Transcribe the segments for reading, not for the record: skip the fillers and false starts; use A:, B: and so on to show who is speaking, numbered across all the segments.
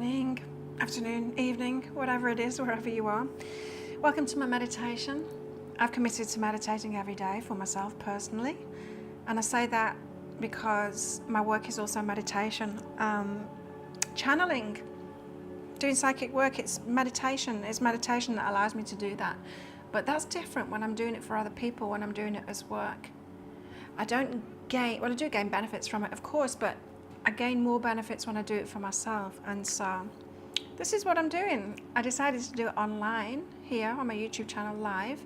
A: morning, afternoon, evening, whatever it is, wherever you are. Welcome to my meditation. I've committed to meditating every day for myself personally, and I say that because my work is also meditation. Channeling, doing psychic work, it's meditation that allows me to do that. But that's different when I'm doing it for other people, when I'm doing it as work. I do gain benefits from it, of course, but I gain more benefits when I do it for myself. And so this is what I'm doing. I decided to do it online here on my YouTube channel live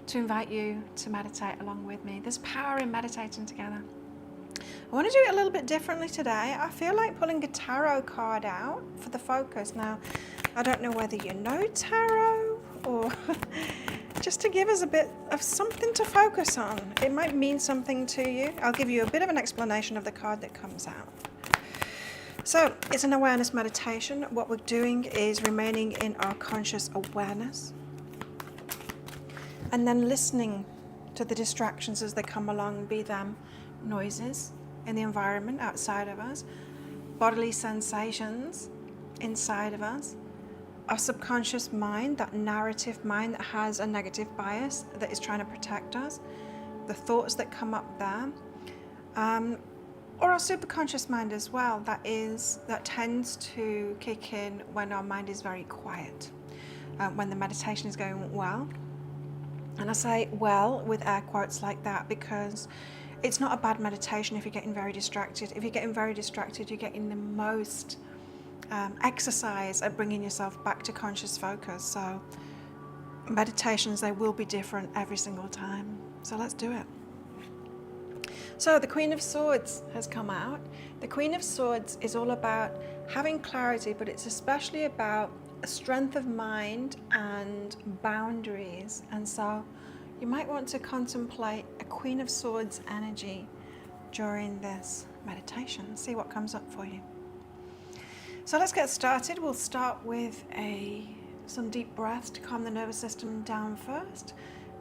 A: to invite you to meditate along with me. There's power in meditating together. I want to do it a little bit differently today. I feel like pulling a tarot card out for the focus. Now, I don't know whether you know tarot or just to give us a bit of something to focus on. It might mean something to you. I'll give you a bit of an explanation of the card that comes out. So it's an awareness meditation. What we're doing is remaining in our conscious awareness and then listening to the distractions as they come along, be them noises in the environment outside of us, bodily sensations inside of us, our subconscious mind, that narrative mind that has a negative bias that is trying to protect us, the thoughts that come up there, or our superconscious mind as well, that tends to kick in when our mind is very quiet, when the meditation is going well. And I say well with air quotes like that because it's not a bad meditation if you're getting very distracted. If you're getting very distracted, you're getting the most exercise at bringing yourself back to conscious focus. So meditations, they will be different every single time. So let's do it. So the Queen of Swords has come out. The Queen of Swords is all about having clarity, but it's especially about a strength of mind and boundaries. And so you might want to contemplate a Queen of Swords energy during this meditation. See what comes up for you. So let's get started. We'll start with some deep breaths to calm the nervous system down first.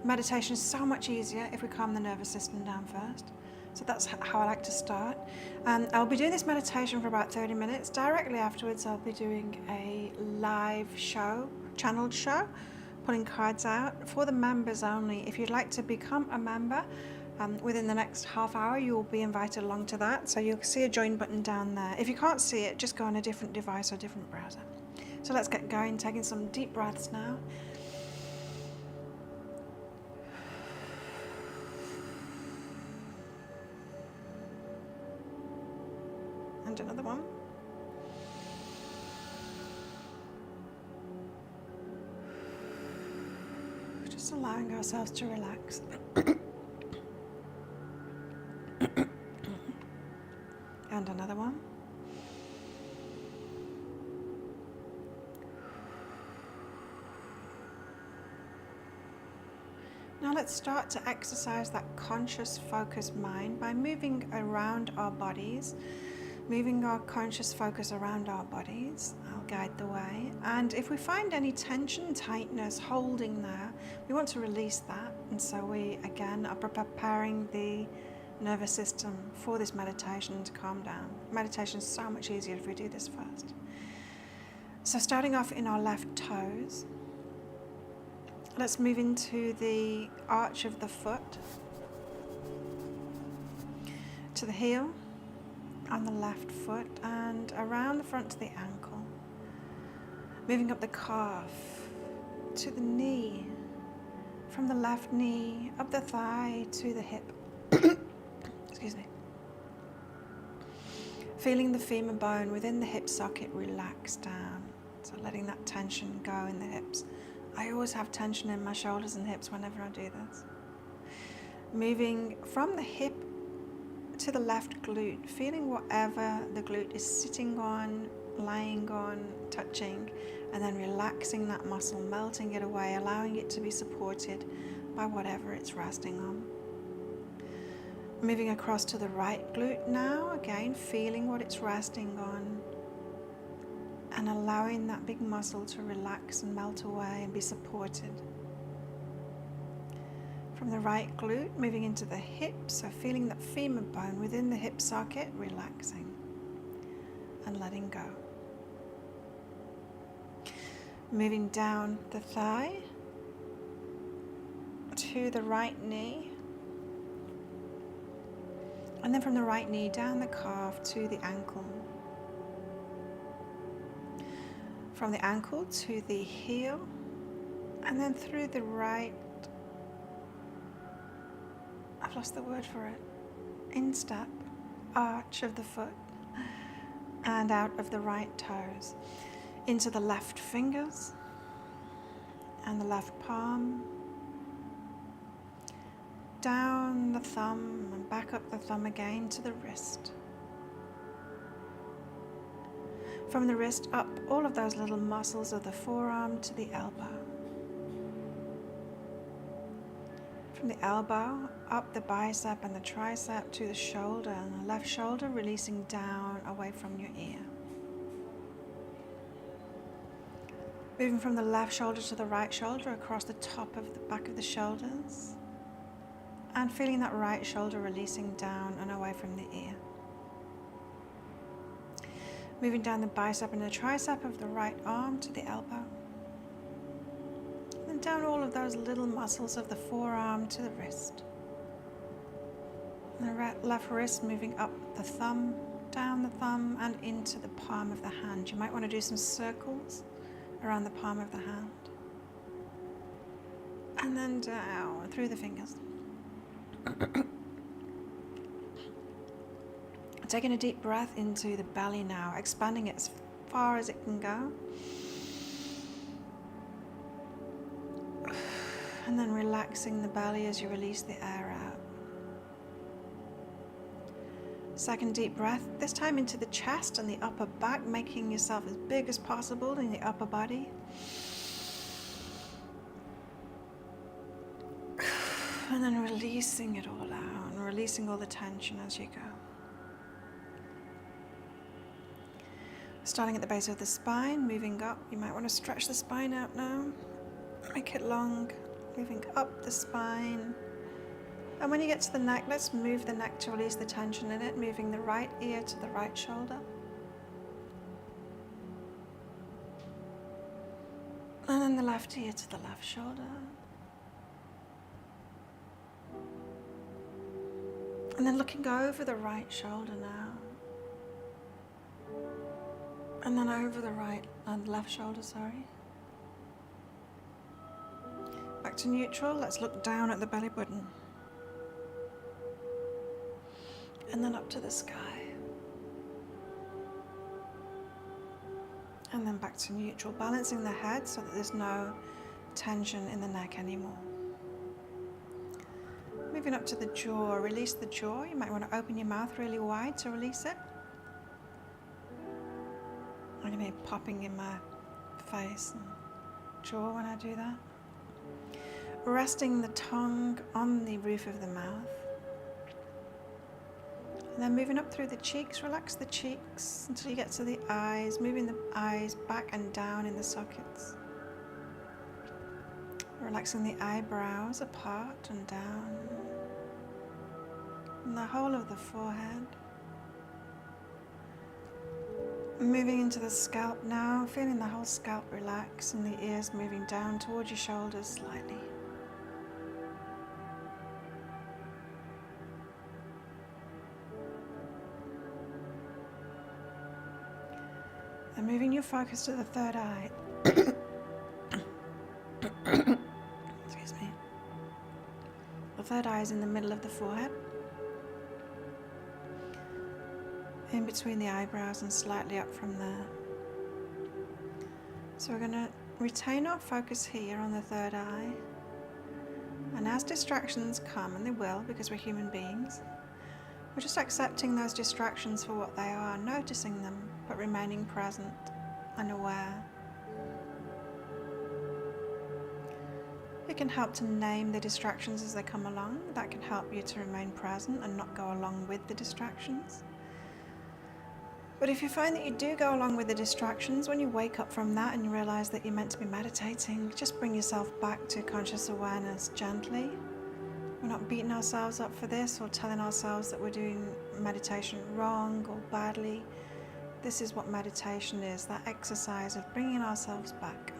A: Meditation is so much easier if we calm the nervous system down first. So that's how I like to start. I'll be doing this meditation for about 30 minutes. Directly afterwards, I'll be doing a live show, channeled show, pulling cards out for the members only. If you'd like to become a member, within the next half hour, you'll be invited along to that. So you'll see a join button down there. If you can't see it, just go on a different device or different browser. So let's get going, taking some deep breaths now. And another one. Just allowing ourselves to relax. And another one. Now let's start to exercise that conscious focused mind by moving around our bodies. Moving our conscious focus around our bodies. I'll guide the way. And if we find any tension, tightness, holding there, we want to release that. And so we, again, are preparing the nervous system for this meditation to calm down. Meditation is so much easier if we do this first. So starting off in our left toes, let's move into the arch of the foot, to the heel, on the left foot and around the front to the ankle, moving up the calf to the knee, from the left knee up the thigh to the hip. Excuse me. Feeling the femur bone within the hip socket relax down, so letting that tension go in the hips. I always have tension in my shoulders and hips whenever I do this. Moving from the hip to the left glute, feeling whatever the glute is sitting on, lying on, touching, and then relaxing that muscle, melting it away, allowing it to be supported by whatever it's resting on. Moving across to the right glute now, again feeling what it's resting on and allowing that big muscle to relax and melt away and be supported. From the right glute, moving into the hip, so feeling that femur bone within the hip socket, relaxing and letting go. Moving down the thigh to the right knee. And then from the right knee down the calf to the ankle. From the ankle to the heel. And then through the right, I've lost the word for it, instep, arch of the foot, and out of the right toes. Into the left fingers and the left palm. Down the thumb and back up the thumb again to the wrist. From the wrist up all of those little muscles of the forearm to the elbow. From the elbow up the bicep and the tricep to the shoulder, and the left shoulder releasing down away from your ear. Moving from the left shoulder to the right shoulder across the top of the back of the shoulders. And feeling that right shoulder releasing down and away from the ear. Moving down the bicep and the tricep of the right arm to the elbow. And down all of those little muscles of the forearm to the wrist. And the left wrist moving up the thumb, down the thumb and into the palm of the hand. You might want to do some circles around the palm of the hand. And then down through the fingers. Taking a deep breath into the belly now, expanding it as far as it can go. And then relaxing the belly as you release the air out. Second deep breath, this time into the chest and the upper back, making yourself as big as possible in the upper body. And then releasing it all out, and releasing all the tension as you go. Starting at the base of the spine, moving up. You might want to stretch the spine out now. Make it long, moving up the spine. And when you get to the neck, let's move the neck to release the tension in it, moving the right ear to the right shoulder. And then the left ear to the left shoulder. And then looking over the right shoulder now. And then over the right and left shoulder, sorry. Back to neutral, let's look down at the belly button. And then up to the sky. And then back to neutral, balancing the head so that there's no tension in the neck anymore. Moving up to the jaw, release the jaw. You might want to open your mouth really wide to release it. I'm going to be popping in my face and jaw when I do that. Resting the tongue on the roof of the mouth. And then moving up through the cheeks, relax the cheeks until you get to the eyes, moving the eyes back and down in the sockets. Relaxing the eyebrows apart and down. And the whole of the forehead. Moving into the scalp now, feeling the whole scalp relax and the ears moving down towards your shoulders slightly. And moving your focus to the third eye. Excuse me. The third eye is in the middle of the forehead. In between the eyebrows and slightly up from there. So we're going to retain our focus here on the third eye. And as distractions come, and they will because we're human beings, we're just accepting those distractions for what they are, noticing them, but remaining present and aware. It can help to name the distractions as they come along. That can help you to remain present and not go along with the distractions. But if you find that you do go along with the distractions, when you wake up from that and you realize that you're meant to be meditating, just bring yourself back to conscious awareness gently. We're not beating ourselves up for this or telling ourselves that we're doing meditation wrong or badly. This is what meditation is, that exercise of bringing ourselves back.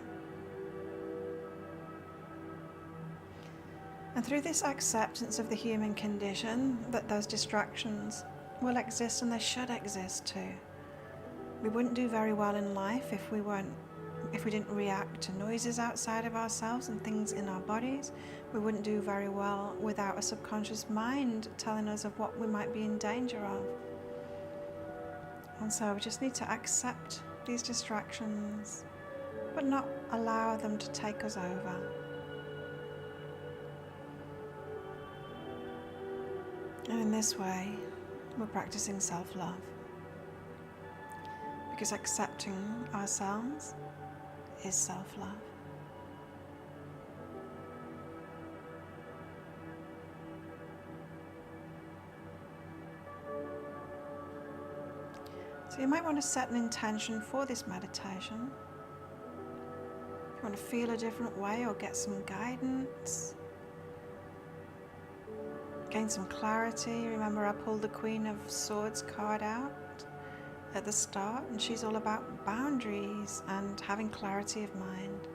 A: And through this acceptance of the human condition, that those distractions will exist and they should exist too. We wouldn't do very well in life if we didn't react to noises outside of ourselves and things in our bodies. We wouldn't do very well without a subconscious mind telling us of what we might be in danger of. And so we just need to accept these distractions, but not allow them to take us over. And in this way, we're practicing self-love. Because accepting ourselves is self-love. So you might want to set an intention for this meditation. If you want to feel a different way or get some guidance, gain some clarity. Remember, I pulled the Queen of Swords card out at the start, and she's all about boundaries and having clarity of mind.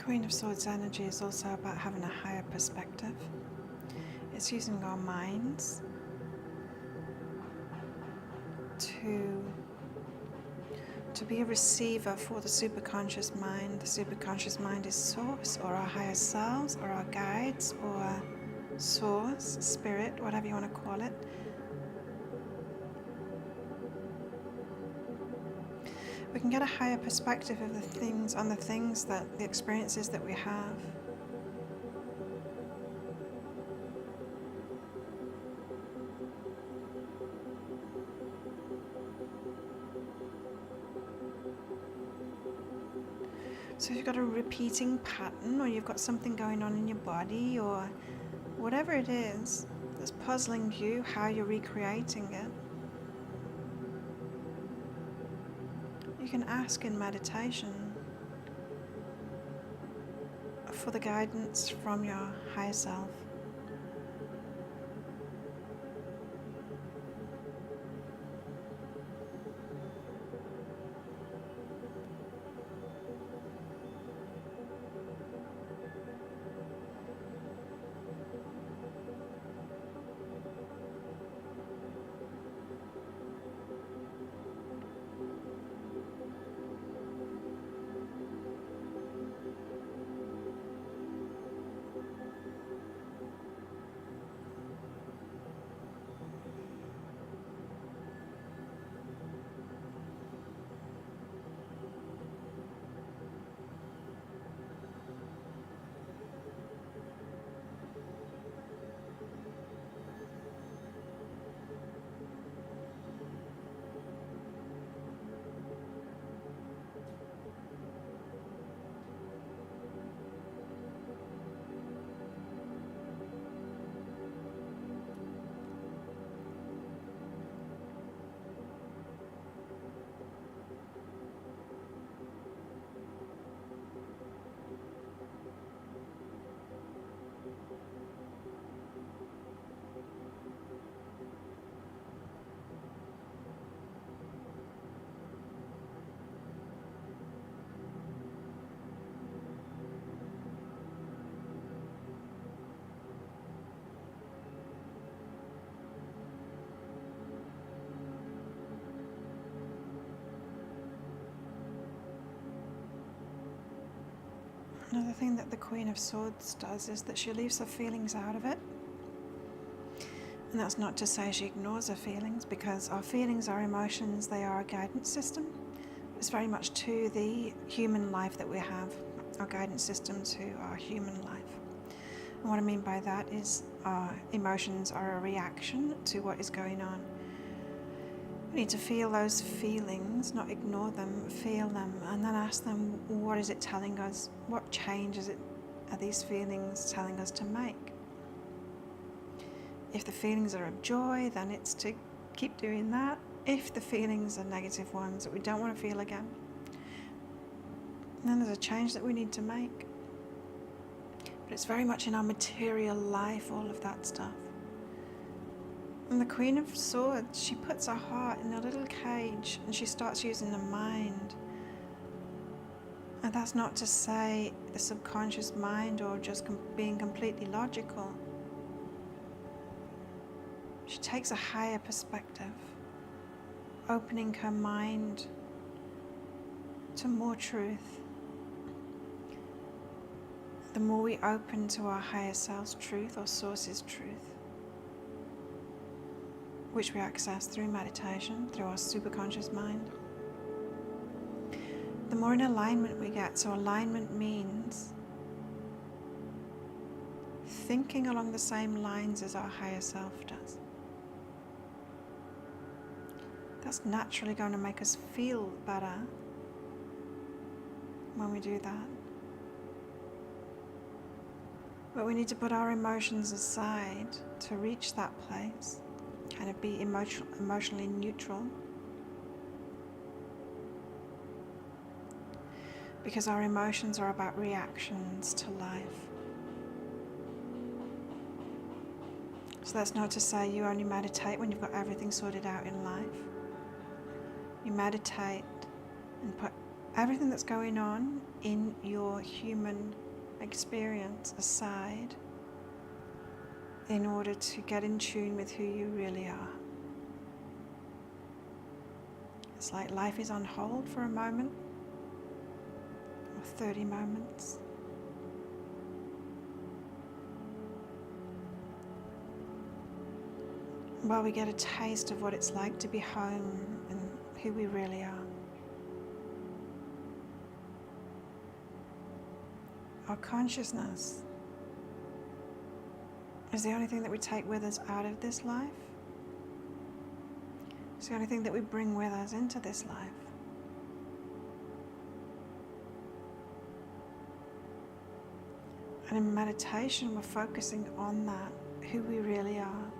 A: Queen of Swords energy is also about having a higher perspective. It's using our minds to be a receiver for the superconscious mind. The superconscious mind is source, or our higher selves, or our guides, or source, spirit, whatever you want to call it. We can get a higher perspective of the things, the experiences that we have. So if you've got a repeating pattern, or you've got something going on in your body, or whatever it is that's puzzling you, how you're recreating it, you can ask in meditation for the guidance from your higher self. Another thing that the Queen of Swords does is that she leaves her feelings out of it. And that's not to say she ignores her feelings, because our feelings, our emotions, they are a guidance system. It's very much to the human life that we have, our guidance system to our human life. And what I mean by that is our emotions are a reaction to what is going on. We need to feel those feelings, not ignore them, feel them, and then ask them, what is it telling us? What changes are these feelings telling us to make? If the feelings are of joy, then it's to keep doing that. If the feelings are negative ones that we don't want to feel again, then there's a change that we need to make. But it's very much in our material life, all of that stuff. And the Queen of Swords, she puts her heart in a little cage and she starts using the mind. And that's not to say the subconscious mind or just being completely logical. She takes a higher perspective, opening her mind to more truth. The more we open to our higher self's truth or source's truth, which we access through meditation, through our superconscious mind, the more in alignment we get. So alignment means thinking along the same lines as our higher self does. That's naturally going to make us feel better when we do that. But we need to put our emotions aside to reach that place. Kind of be emotionally neutral, because our emotions are about reactions to life. So that's not to say you only meditate when you've got everything sorted out in life. You meditate and put everything that's going on in your human experience aside in order to get in tune with who you really are. It's like life is on hold for a moment, or 30 moments. While we get a taste of what it's like to be home and who we really are. Our consciousness is the only thing that we take with us out of this life. It's the only thing that we bring with us into this life. And in meditation, we're focusing on that, who we really are.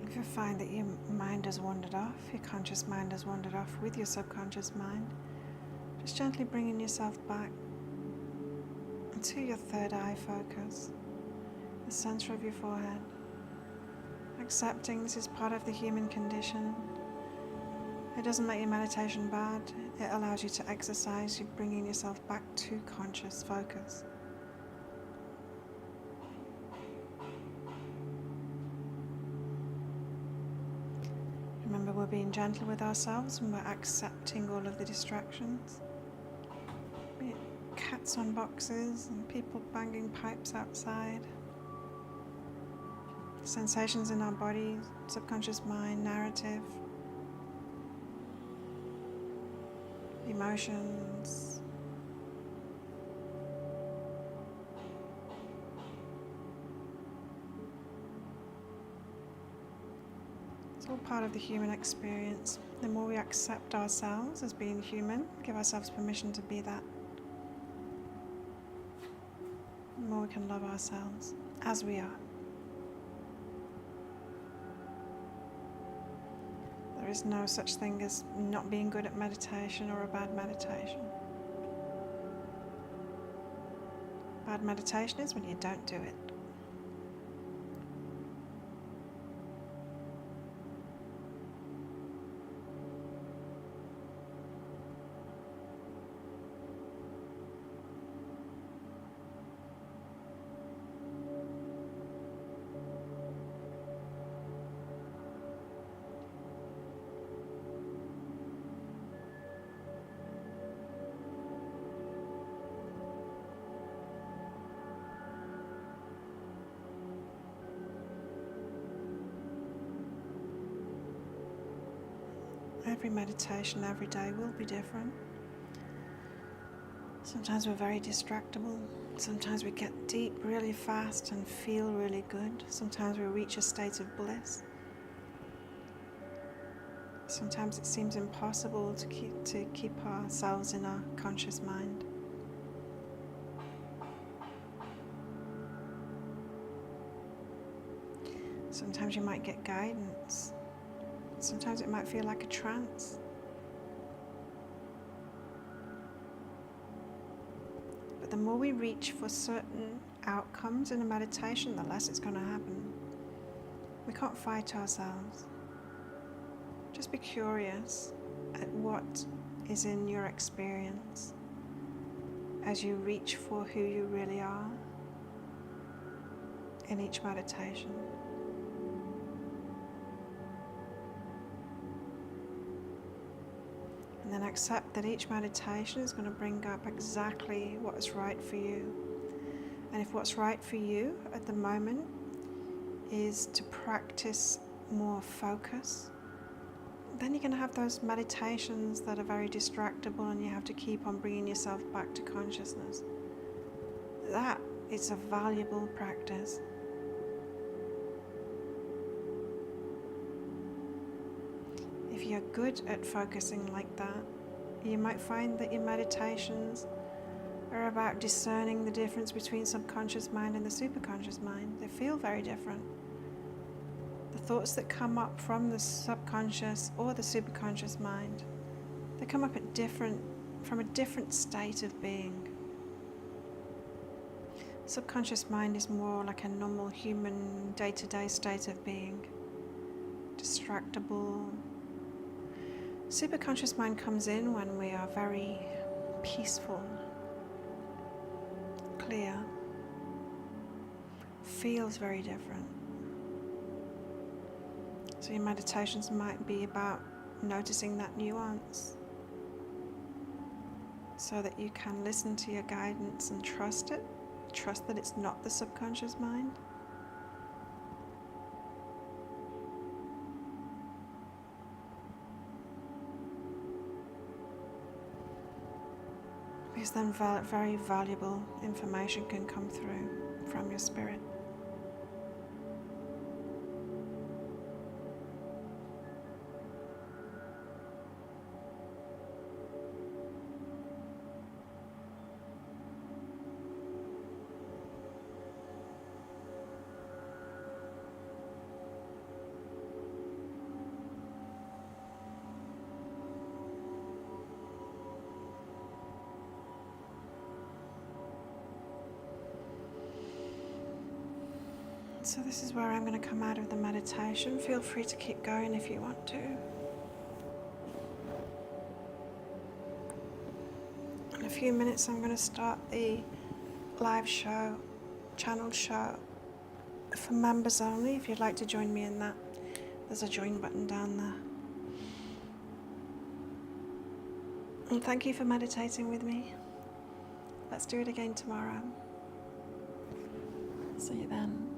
A: If you find that your mind has wandered off, your conscious mind has wandered off with your subconscious mind, just gently bringing yourself back to your third eye focus, the center of your forehead. Accepting this is part of the human condition. It doesn't make your meditation bad. It allows you to exercise. You're bringing yourself back to conscious focus. Remember, we're being gentle with ourselves and we're accepting all of the distractions. Be it cats on boxes and people banging pipes outside. Sensations in our body, subconscious mind, narrative, emotions. It's all part of the human experience. The more we accept ourselves as being human, give ourselves permission to be that, the more we can love ourselves as we are. There is no such thing as not being good at meditation or a bad meditation. Bad meditation is when you don't do it. Every meditation every day will be different. Sometimes we're very distractible. Sometimes we get deep really fast and feel really good. Sometimes we reach a state of bliss. Sometimes it seems impossible to keep ourselves in our conscious mind. Sometimes you might get guidance. Sometimes it might feel like a trance. But the more we reach for certain outcomes in a meditation, the less it's going to happen. We can't fight ourselves. Just be curious at what is in your experience as you reach for who you really are in each meditation. And then accept that each meditation is going to bring up exactly what is right for you. And if what's right for you at the moment is to practice more focus, then you're going to have those meditations that are very distractible and you have to keep on bringing yourself back to consciousness. That is a valuable practice. If you're good at focusing like that, you might find that your meditations are about discerning the difference between subconscious mind and the superconscious mind. They feel very different. The thoughts that come up from the subconscious or the superconscious mind, they come up from a different state of being. Subconscious mind is more like a normal human day-to-day state of being, distractible. Superconscious mind comes in when we are very peaceful, clear, feels very different. So your meditations might be about noticing that nuance so that you can listen to your guidance and trust it. Trust that it's not the subconscious mind. Because then very valuable information can come through from your spirit. So this is where I'm going to come out of the meditation. Feel free to keep going if you want to. In a few minutes I'm going to start the live show, channel show for members only. If you'd like to join me in that, there's a join button down there. And thank you for meditating with me. Let's do it again tomorrow. See you then.